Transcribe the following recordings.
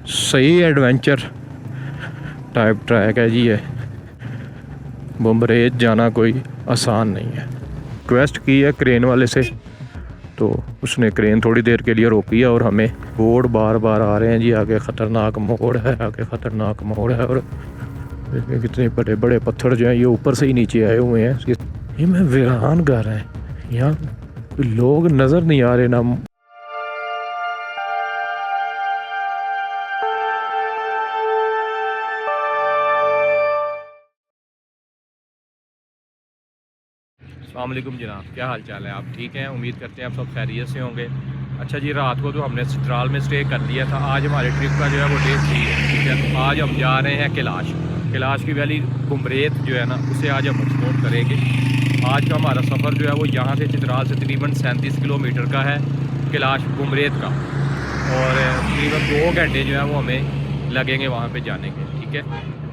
सही adventure type track है जी ये। बुमरेज जाना कोई आसान नहीं है। रिक्वेस्ट की है क्रेन वाले से, तो उसने क्रेन थोड़ी देर के लिए रोकी है और हमें बोर्ड बार बार आ रहे हैं जी, आगे ख़तरनाक मोड़ है, आगे ख़तरनाक मोड़ है। और कितने बड़े बड़े पत्थर जो हैं ये ऊपर से ही नीचे आए हुए हैं। ये मैं वीरान घर है, यहाँ लोग नज़र नहीं आ रहे ना। अस्सलाम वालेकुम जनाब, क्या हाल चाल है? आप ठीक हैं? उम्मीद करते हैं आप सब खैरियत से होंगे। अच्छा जी, रात को तो हमने चित्राल में स्टे कर लिया था। आज हमारे ट्रिप का जो है वो डे 3 है, ठीक है। तो आज हम जा रहे हैं कैलाश की वैली बुमरेत जो है ना, उसे आज हम एक्सप्लोर करेंगे। आज का हमारा सफ़र जो है वो यहाँ से चित्राल से तकरीबन 37 किलोमीटर का है कैलाश बुमरेत का, और तकरीबन 2 घंटे जो है वो हमें लगेंगे वहाँ पर जाने के, ठीक है।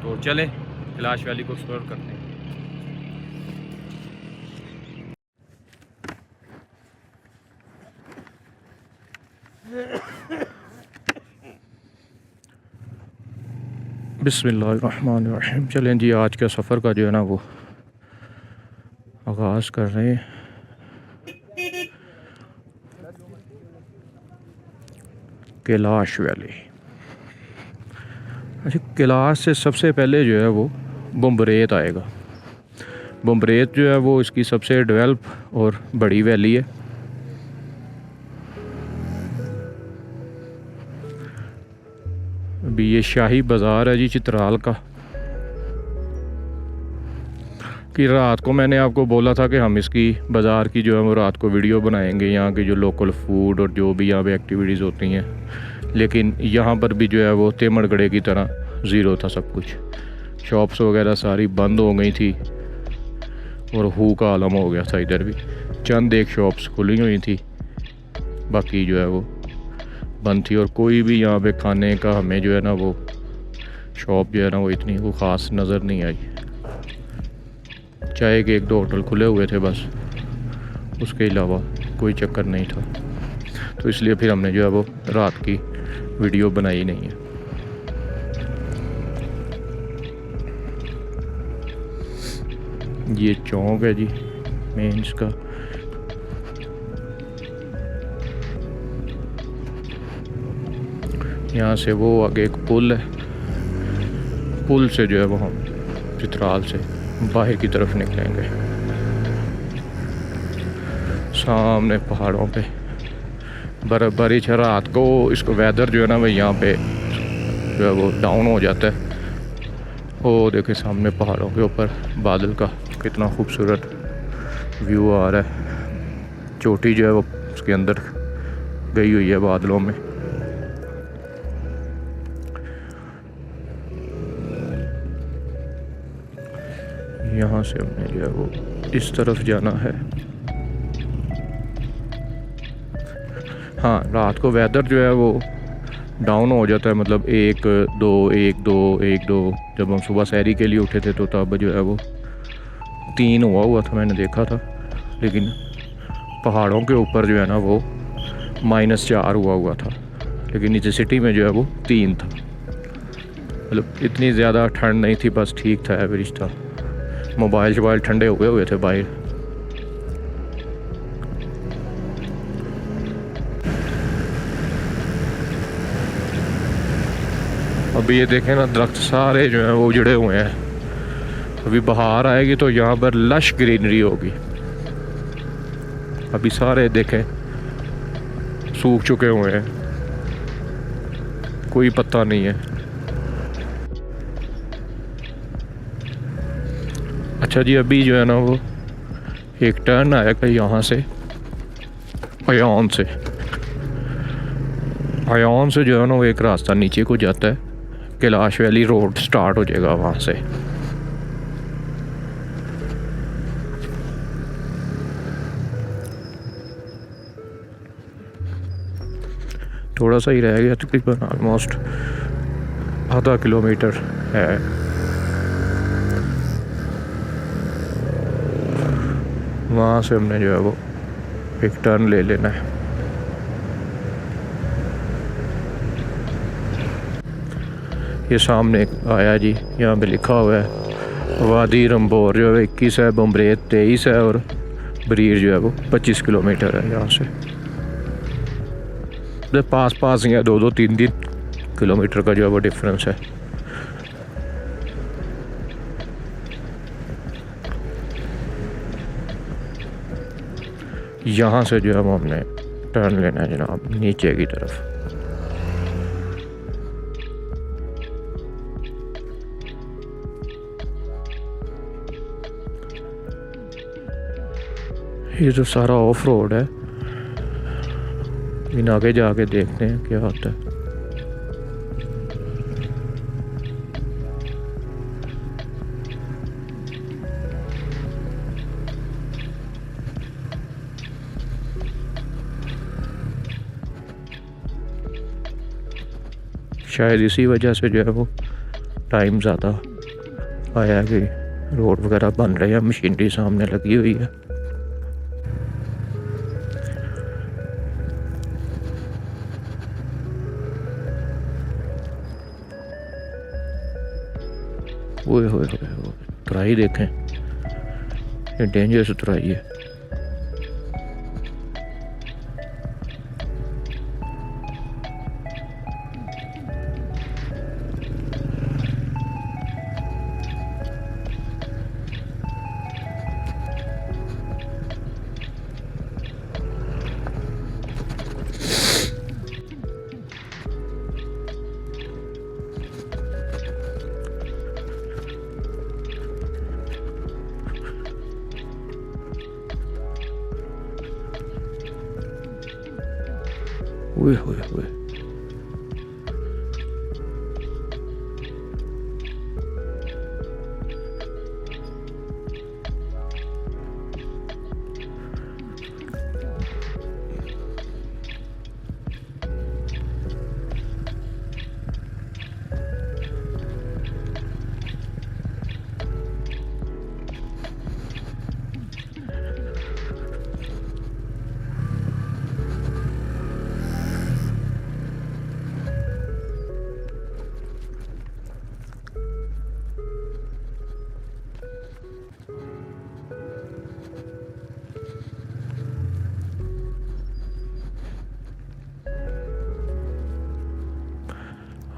तो चलें कैलाश वैली को एक्सप्लोर करते हैं। बिस्मिल्लाहिर्रहमानिर्रहीम। चलें जी, आज का सफ़र का जो है ना वो आगाज़ कर रहे हैं। कैलाश वैली। अच्छा, कैलाश से सबसे पहले जो है वो बुमरेत आएगा। बुमरेत जो है वो इसकी सबसे डेवलप और बड़ी वैली है। अभी ये शाही बाज़ार है जी चित्राल का। कि रात को मैंने आपको बोला था कि हम इसकी बाज़ार की जो है वो रात को वीडियो बनाएंगे, यहाँ की जो लोकल फूड और जो भी यहाँ पे एक्टिविटीज़ होती हैं। लेकिन यहाँ पर भी जो है वो तेमड़गढ़े की तरह ज़ीरो था सब कुछ। शॉप्स वगैरह सारी बंद हो गई थी और हू का आलम हो गया था। इधर भी चंद एक शॉप्स खुली हुई थी, बाकी जो है वो बंद थी। और कोई भी यहाँ पे खाने का हमें जो है ना वो शॉप जो है ना वो इतनी वो ख़ास नज़र नहीं आई। चाहे कि 1-2 होटल खुले हुए थे बस, उसके अलावा कोई चक्कर नहीं था। तो इसलिए फिर हमने जो है वो रात की वीडियो बनाई नहीं है। ये चौक है जी मेन इसका। यहाँ से वो आगे एक पुल है, पुल से जो है वो हम चित्राल से बाहर की तरफ निकलेंगे। सामने पहाड़ों पे बर्फ़बारी है। रात को इसको वेदर जो है ना भाई यहाँ पे जो है वो डाउन हो जाता है। वो देखिए सामने पहाड़ों के ऊपर बादल का कितना खूबसूरत व्यू आ रहा है। चोटी जो है वो उसके अंदर गई हुई है बादलों में। यहाँ से हमें जो है वो इस तरफ जाना है। हाँ, रात को वेदर जो है वो डाउन हो जाता है, मतलब 1-2 1-2 1-2। जब हम सुबह सैरी के लिए उठे थे तो तब जो है वो 3 हुआ था, मैंने देखा था। लेकिन पहाड़ों के ऊपर जो है ना वो -4 हुआ था। लेकिन नीचे सिटी में जो है वो 3 था। मतलब इतनी ज़्यादा ठंड नहीं थी, बस ठीक था, एवरेज था। मोबाइल ठंडे हुए थे बाहर। अभी ये देखें ना, दरख्त सारे जो हैं वो उजड़े हुए हैं। अभी बाहर आएगी तो यहाँ पर लश ग्रीनरी होगी। अभी सारे देखें सूख चुके हुए हैं, कोई पत्ता नहीं है। अच्छा जी, अभी जो है ना वो एक टर्न आएगा यहाँ से आयोन से जो है ना वो एक रास्ता नीचे को जाता है। कैलाश वैली रोड स्टार्ट हो जाएगा वहाँ से। थोड़ा सा ही रह गया, तकरीबन ऑलमोस्ट आधा किलोमीटर है। वहाँ से हमने जो है वो एक टर्न ले लेना है। ये सामने आया जी, यहाँ पे लिखा हुआ है वादी रंबोर जो है 21 है, बम्बरेत 23 है और बरीर जो है वो 25 किलोमीटर है यहाँ से। पास पास ही है, 2-3 किलोमीटर का जो है वो डिफरेंस है। यहाँ से जो है वो हमने टर्न लेना है जनाब नीचे की तरफ। ये जो सारा ऑफ रोड है, इन आगे जाके देखते हैं क्या होता है। शायद इसी वजह से जो है वो टाइम ज़्यादा आया कि रोड वगैरह बन रही है, मशीनरी सामने लगी हुई है। ओए होए होए, उतराई देखें, ये डेंजरस उतराई है। ओए होए होए,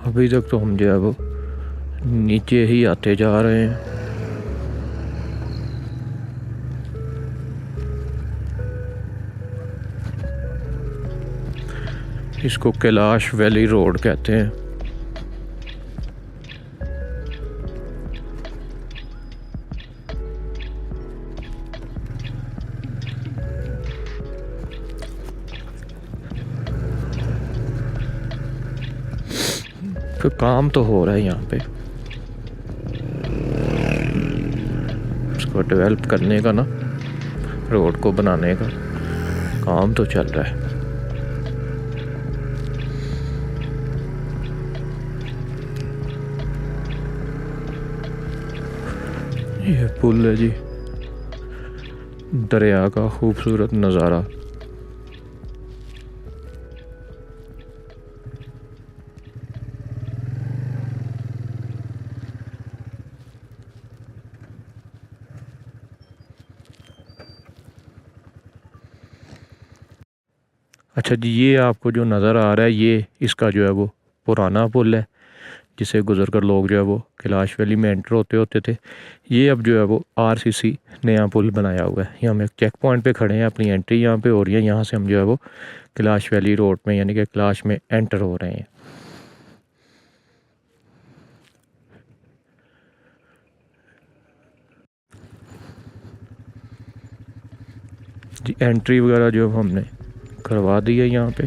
अभी तक तो हम जो है वो नीचे ही आते जा रहे हैं। इसको कैलाश वैली रोड कहते हैं। तो काम तो हो रहा है यहाँ पे, इसको डेवलप करने का ना, रोड को बनाने का काम तो चल रहा है। ये पुल है जी, दरिया का खूबसूरत नज़ारा। अच्छा जी, ये आपको जो नज़र आ रहा है ये इसका जो है वो पुराना पुल है, जिसे गुजर कर लोग जो है वो कैलाश वैली में एंटर होते होते थे। ये अब जो है वो आरसीसी नया पुल बनाया हुआ है। यहाँ हम एक चेक पॉइंट पे खड़े हैं, अपनी एंट्री यहाँ पे हो रही है। यहाँ से हम जो है वो कैलाश वैली रोड में यानी कि कैलाश में एंटर हो रहे हैं। जी एंट्री वगैरह जो हमने करवा दी है यहाँ पे,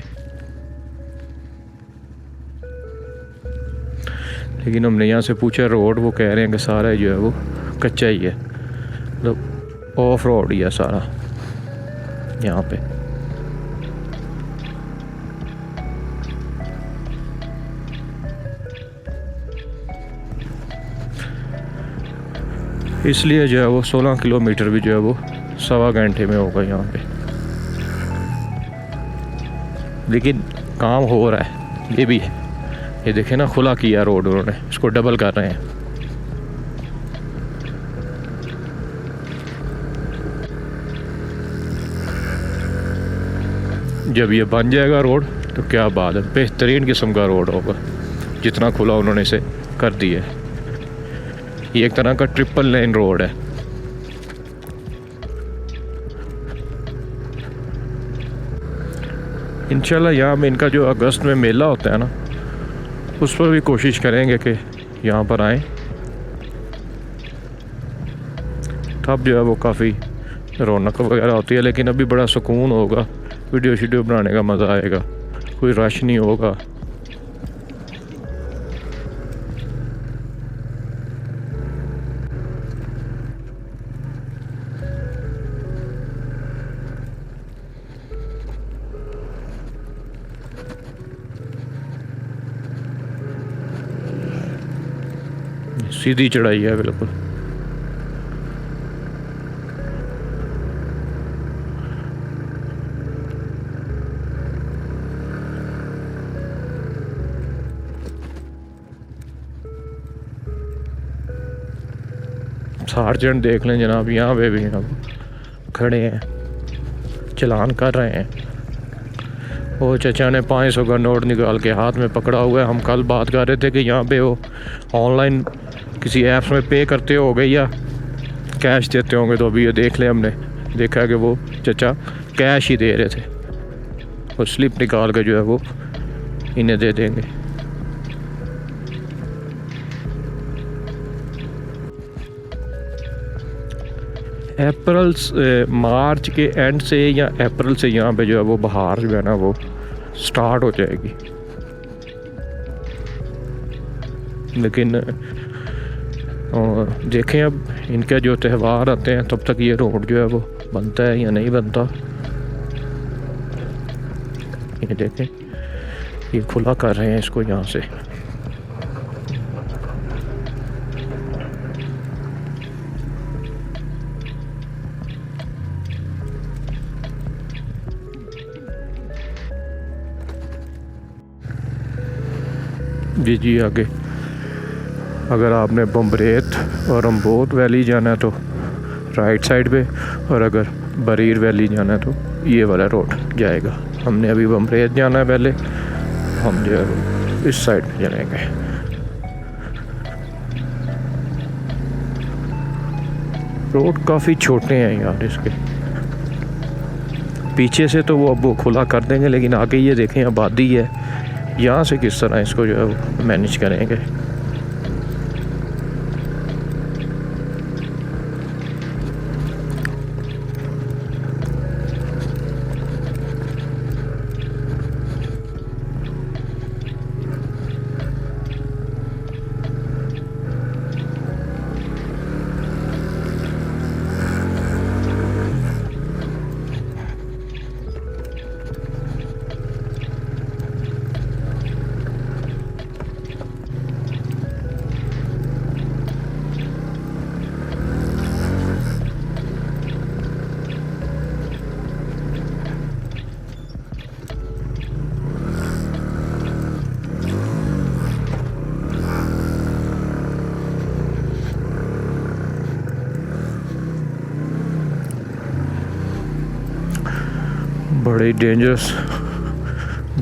लेकिन हमने यहाँ से पूछा रोड, वो कह रहे हैं कि सारा जो है वो कच्चा ही है, मतलब ऑफ रोड ही है सारा यहाँ पे। इसलिए जो है वो 16 किलोमीटर भी जो है वो 1.25 घंटे में होगा यहाँ पे। लेकिन काम हो रहा है, ये भी है, ये देखें ना, खुला किया रोड उन्होंने, इसको डबल कर रहे हैं। जब ये बन जाएगा रोड तो क्या बात है, बेहतरीन किस्म का रोड होगा, जितना खुला उन्होंने इसे कर दिया है। ये एक तरह का ट्रिपल लेन रोड है। इंशाल्लाह यहाँ में इनका जो अगस्त में मेला होता है ना, उस पर भी कोशिश करेंगे कि यहाँ पर आएँ, तब जो है वो काफ़ी रौनक वगैरह होती है। लेकिन अभी बड़ा सुकून होगा, वीडियो शीडियो बनाने का मज़ा आएगा, कोई रश नहीं होगा। सीधी चढ़ाई है बिल्कुल। सार्जेंट देख लें जनाब, यहाँ पे भी अब खड़े हैं, चलान कर रहे हैं। वो चचा ने 500 का नोट निकाल के हाथ में पकड़ा हुआ है। हम कल बात कर रहे थे कि यहाँ पे वो ऑनलाइन किसी ऐप्स में पे करते होंगे या कैश देते होंगे, तो अभी ये देख लें, हमने देखा कि वो चचा कैश ही दे रहे थे, और स्लिप निकाल के जो है वो इन्हें दे देंगे। मार्च के एंड से या अप्रैल से यहाँ पे जो है वो बहार जो है ना वो स्टार्ट हो जाएगी। लेकिन देखें अब इनके जो त्यौहार आते हैं तब तक ये रोड जो है वो बनता है या नहीं बनता। ये देखें, ये खुला कर रहे हैं इसको यहाँ से। जी आगे अगर आपने बम्बरेत और अम्बोट वैली जाना है तो राइट साइड पे, और अगर बरीर वैली जाना है तो ये वाला रोड जाएगा। हमने अभी बम्बरेत जाना है, पहले हम जो है इस साइड में जाएंगे। रोड काफ़ी छोटे हैं यार इसके, पीछे से तो वो अब वो खुला कर देंगे, लेकिन आगे ये देखें आबादी है, यहाँ से किस तरह इसको जो है वो मैनेज करेंगे। बड़ी डेंजरस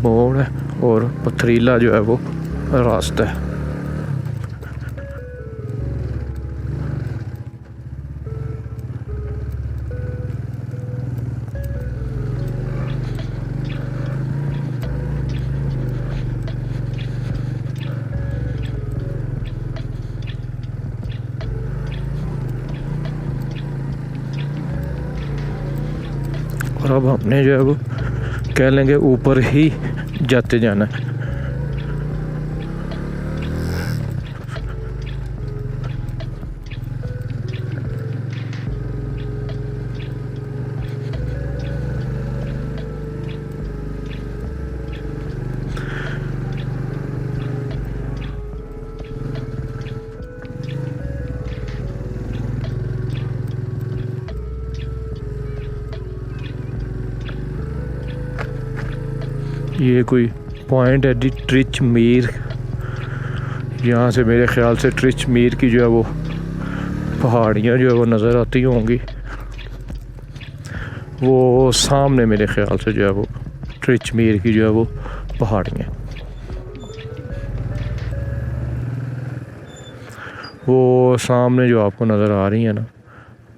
मोड़ है और पथरीला जो है वो रास्ता है। और अब हमने जो है वो कह लेंगे ऊपर ही जाते जाना है। ये कोई पॉइंट है डी ट्रिच मीर यहाँ से मेरे ख़्याल से ट्रिच मीर की जो है वो पहाड़ियाँ जो है वो नज़र आती होंगी। वो सामने मेरे ख़्याल से जो है वो ट्रिच मीर की जो है वो पहाड़ियाँ, वो सामने जो आपको नज़र आ रही है ना,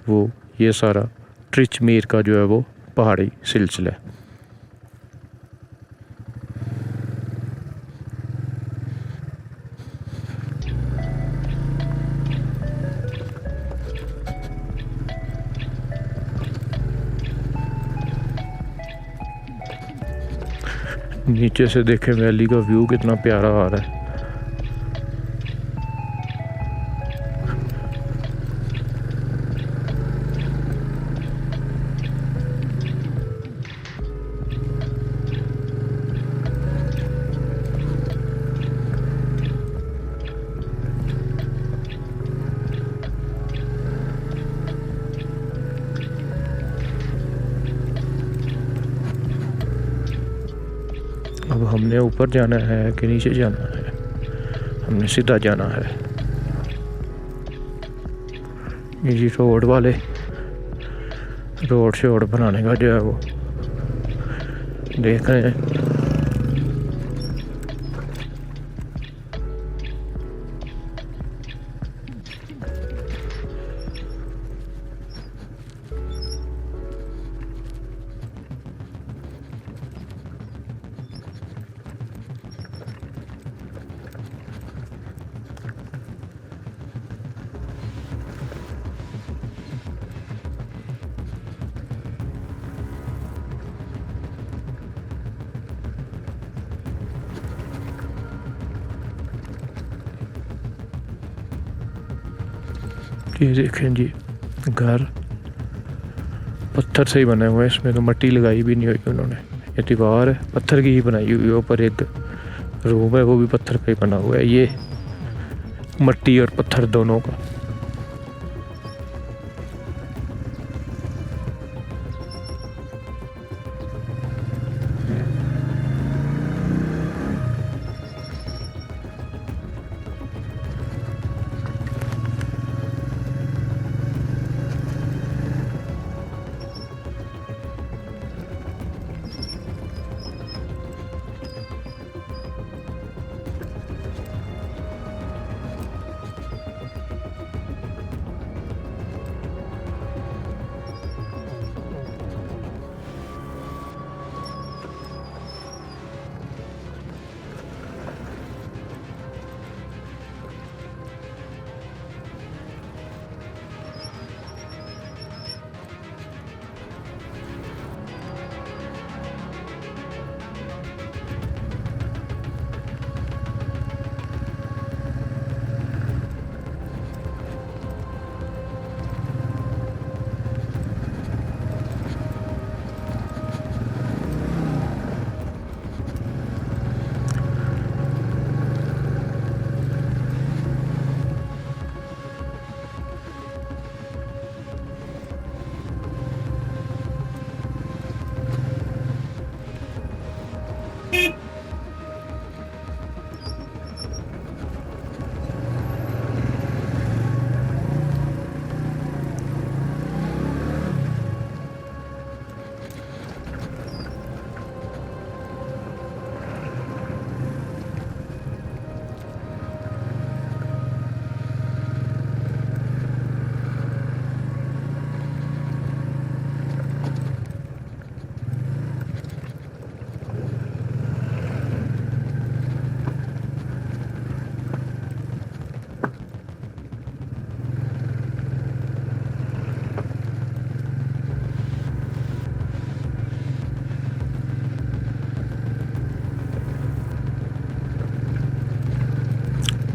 वो ये सारा ट्रिच मीर का जो है वो पहाड़ी सिलसिला है। नीचे से देखें वैली का व्यू कितना प्यारा आ रहा है। अब हमने ऊपर जाना है कि नीचे जाना है? हमने सीधा जाना है। ये जी रोड वाले रोड शोड बनाने का जो है वो देख रहे हैं। ये देखें जी, घर पत्थर से ही बने हुए हैं, इसमें तो मिट्टी लगाई भी नहीं हुई उन्होंने। ये दीवार है पत्थर की ही बनाई हुई है, ऊपर एक रूम है वो भी पत्थर पे बना हुआ है। ये मिट्टी और पत्थर दोनों का।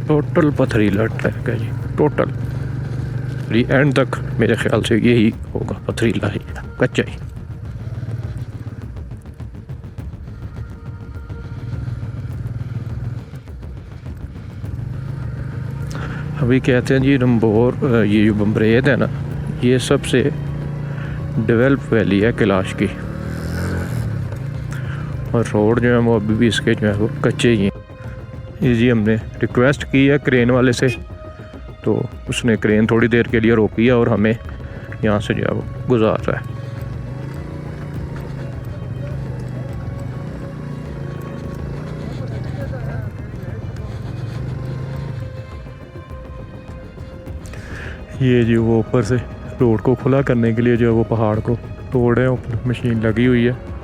टोटल पथरीला ट्रैक है जी, टोटल ये एंड तक मेरे ख्याल से यही होगा, पथरीला ही कच्चा ही। अभी कहते हैं जी रंबोर, ये जो बम्बरेद है ना, ये सबसे डेवलप वैली है कैलाश की, और रोड जो है वो अभी भी इसके जो है वो कच्चे ही हैं। ये जी हमने रिक्वेस्ट की है क्रेन वाले से, तो उसने क्रेन थोड़ी देर के लिए रोकी है और हमें यहाँ से जो है वो गुजार रहा है। ये जो वो ऊपर से रोड को खुला करने के लिए जो है वो पहाड़ को तोड़ रहे हैं, ऊपर मशीन लगी हुई है।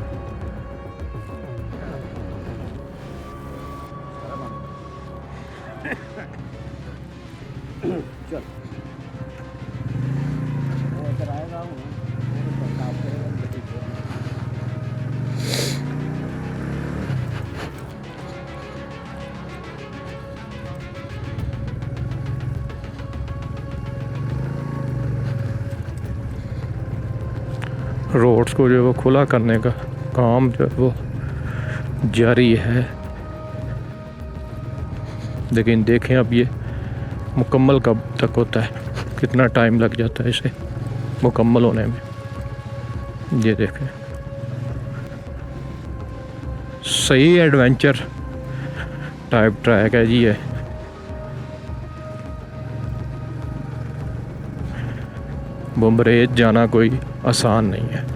रोड्स को जो है वो खुला करने का काम जो है वो जारी है, लेकिन देखें अब ये मुकम्मल कब तक होता है, कितना टाइम लग जाता है इसे मुकम्मल होने में। ये देखें, सही एडवेंचर टाइप ट्रैक है जी ये। बुमरेज जाना कोई आसान नहीं है।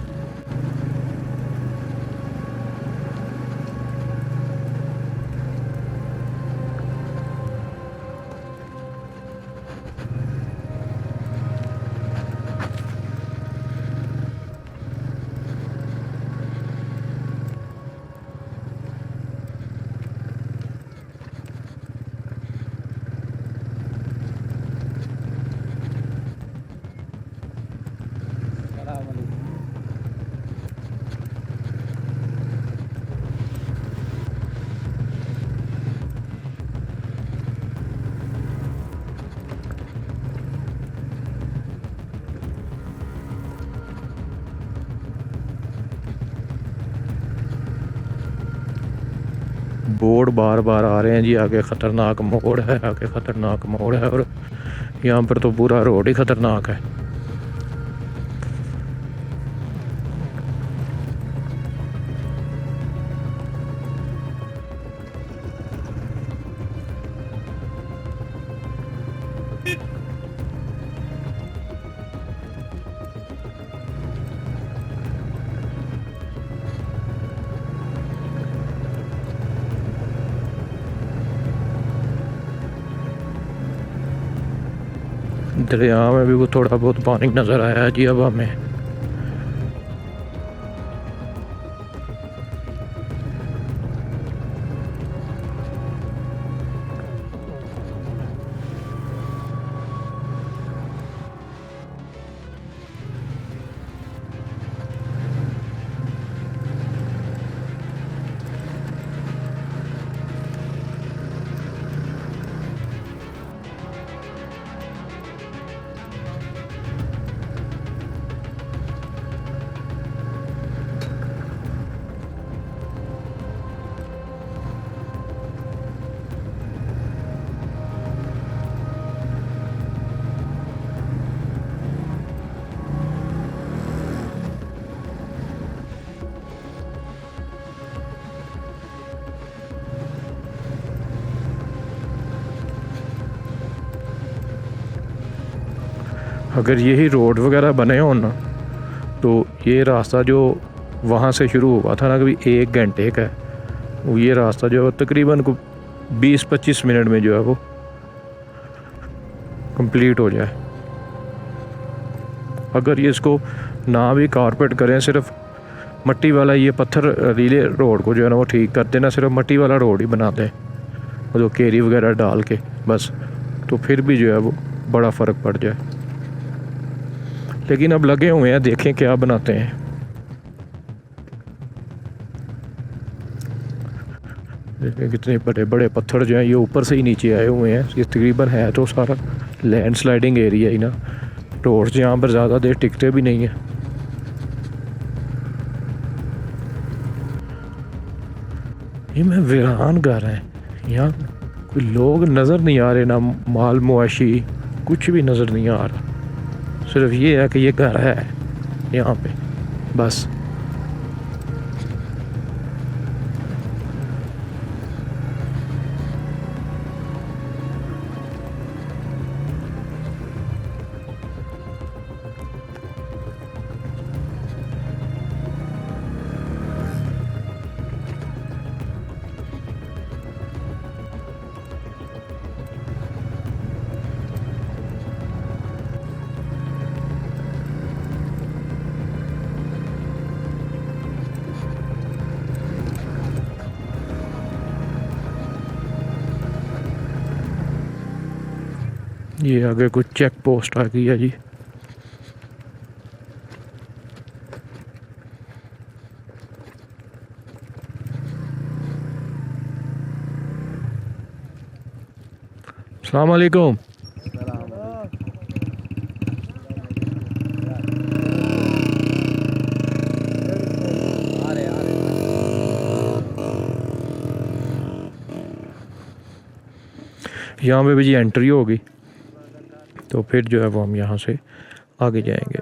बोर्ड बार बार आ रहे हैं जी, आगे ख़तरनाक मोड़ है, आगे ख़तरनाक मोड़ है, और यहाँ पर तो पूरा रोड ही ख़तरनाक है। दरिया में भी वो थोड़ा बहुत पानी नज़र आया है जी अब हमें। अगर यही रोड वगैरह बने हों ना, तो ये रास्ता जो वहाँ से शुरू हुआ था ना, कभी 1 घंटे का है, ये रास्ता जो है तकरीबन को 20-25 मिनट में जो है वो कंप्लीट हो जाए। अगर ये इसको ना भी कारपेट करें, सिर्फ मट्टी वाला ये पत्थर रीले रोड को जो है ना वो ठीक कर देना, सिर्फ मट्टी वाला रोड ही बना दें, जो केरी वगैरह डाल के बस, तो फिर भी जो है वो बड़ा फ़र्क पड़ जाए। लेकिन अब लगे हुए हैं, देखें क्या बनाते हैं। देखें कितने बड़े बड़े पत्थर जो हैं ये ऊपर से ही नीचे आए हुए हैं। ये तकरीबन है तो सारा लैंड स्लाइडिंग एरिया ही ना, रोड्स यहाँ पर ज़्यादा देर टिकते भी नहीं हैं। ये मैं वीरान घर है, यहाँ कोई लोग नज़र नहीं आ रहे, ना माल मुआशी कुछ भी नज़र नहीं आ रहा, सिर्फ ये है कि ये घर है यहाँ पे बस। ये आगे कुछ चेक पोस्ट आ गई है जी। अस्सलाम वालेकुम। यहाँ पे भी जी एंट्री होगी, तो फिर जो है वो हम यहाँ से आगे जाएंगे।